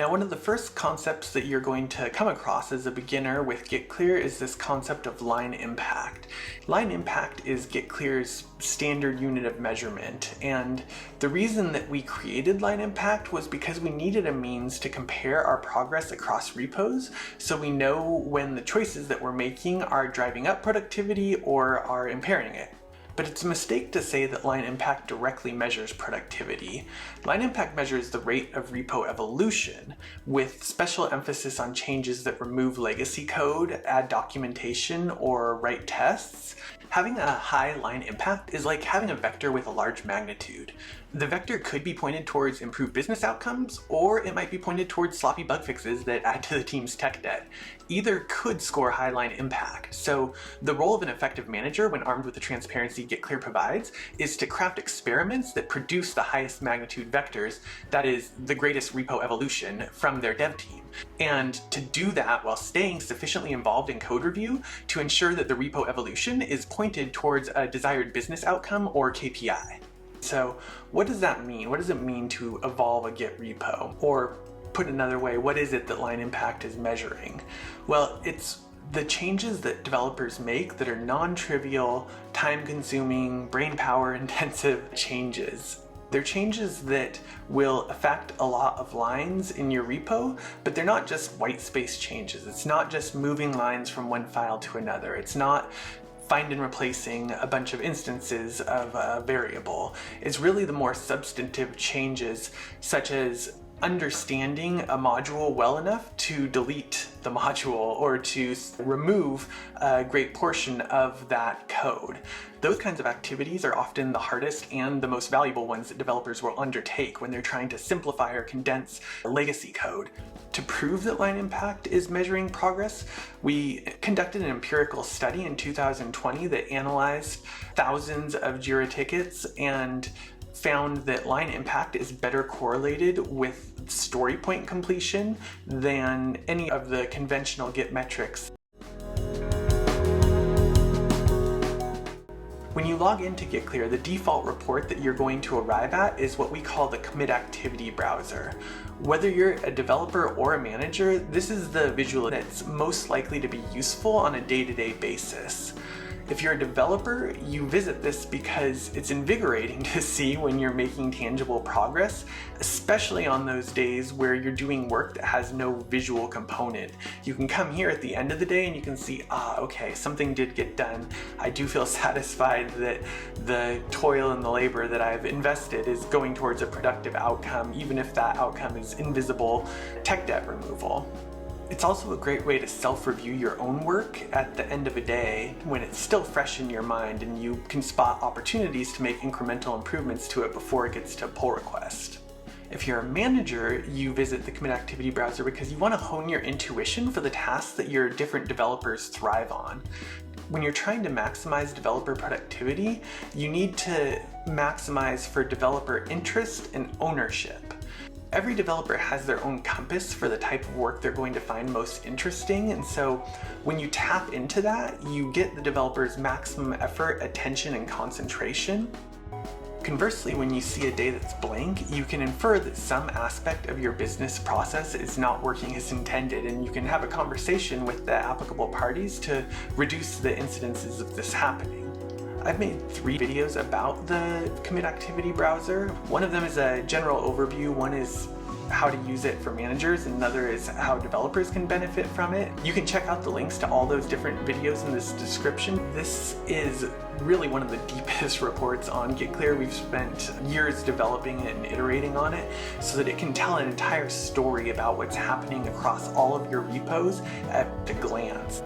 Now, one of the first concepts that you're going to come across as a beginner with GitClear is this concept of line impact. Line impact is GitClear's standard unit of measurement, and the reason that we created line impact was because we needed a means to compare our progress across repos so we know when the choices that we're making are driving up productivity or are impairing it. But it's a mistake to say that line impact directly measures productivity. Line impact measures the rate of repo evolution, with special emphasis on changes that remove legacy code, add documentation, or write tests. Having a high line impact is like having a vector with a large magnitude. The vector could be pointed towards improved business outcomes, or it might be pointed towards sloppy bug fixes that add to the team's tech debt. Either could score high line impact. So the role of an effective manager, when armed with the transparency GitClear provides, is to craft experiments that produce the highest magnitude vectors, that is, the greatest repo evolution, from their dev team. And to do that while staying sufficiently involved in code review to ensure that the repo evolution is pointed towards a desired business outcome or KPI. So what does that mean? What does it mean to evolve a Git repo? Or put another way, what is it that line impact is measuring? Well, it's the changes that developers make that are non-trivial, time-consuming, brain power intensive changes. They're changes that will affect a lot of lines in your repo, but they're not just white space changes. It's not just moving lines from one file to another. It's not find and replacing a bunch of instances of a variable. It's really the more substantive changes, such as understanding a module well enough to delete the module or to remove a great portion of that code. Those kinds of activities are often the hardest and the most valuable ones that developers will undertake when they're trying to simplify or condense legacy code. To prove that line impact is measuring progress, we conducted an empirical study in 2020 that analyzed thousands of Jira tickets and found that line impact is better correlated with story point completion than any of the conventional Git metrics. When you log into GitClear, the default report that you're going to arrive at is what we call the commit activity browser. Whether you're a developer or a manager, this is the visual that's most likely to be useful on a day-to-day basis. If you're a developer, you visit this because it's invigorating to see when you're making tangible progress, especially on those days where you're doing work that has no visual component. You can come here at the end of the day and you can see, okay, something did get done. I do feel satisfied that the toil and the labor that I've invested is going towards a productive outcome, even if that outcome is invisible tech debt removal. It's also a great way to self-review your own work at the end of a day when it's still fresh in your mind and you can spot opportunities to make incremental improvements to it before it gets to pull request. If you're a manager, you visit the commit activity browser because you want to hone your intuition for the tasks that your different developers thrive on. When you're trying to maximize developer productivity, you need to maximize for developer interest and ownership. Every developer has their own compass for the type of work they're going to find most interesting, and so when you tap into that, you get the developer's maximum effort, attention, and concentration. Conversely, when you see a day that's blank, you can infer that some aspect of your business process is not working as intended, and you can have a conversation with the applicable parties to reduce the incidences of this happening. I've made 3 videos about the commit activity browser. One of them is a general overview, one is how to use it for managers, and another is how developers can benefit from it. You can check out the links to all those different videos in this description. This is really one of the deepest reports on GitClear. We've spent years developing it and iterating on it so that it can tell an entire story about what's happening across all of your repos at a glance.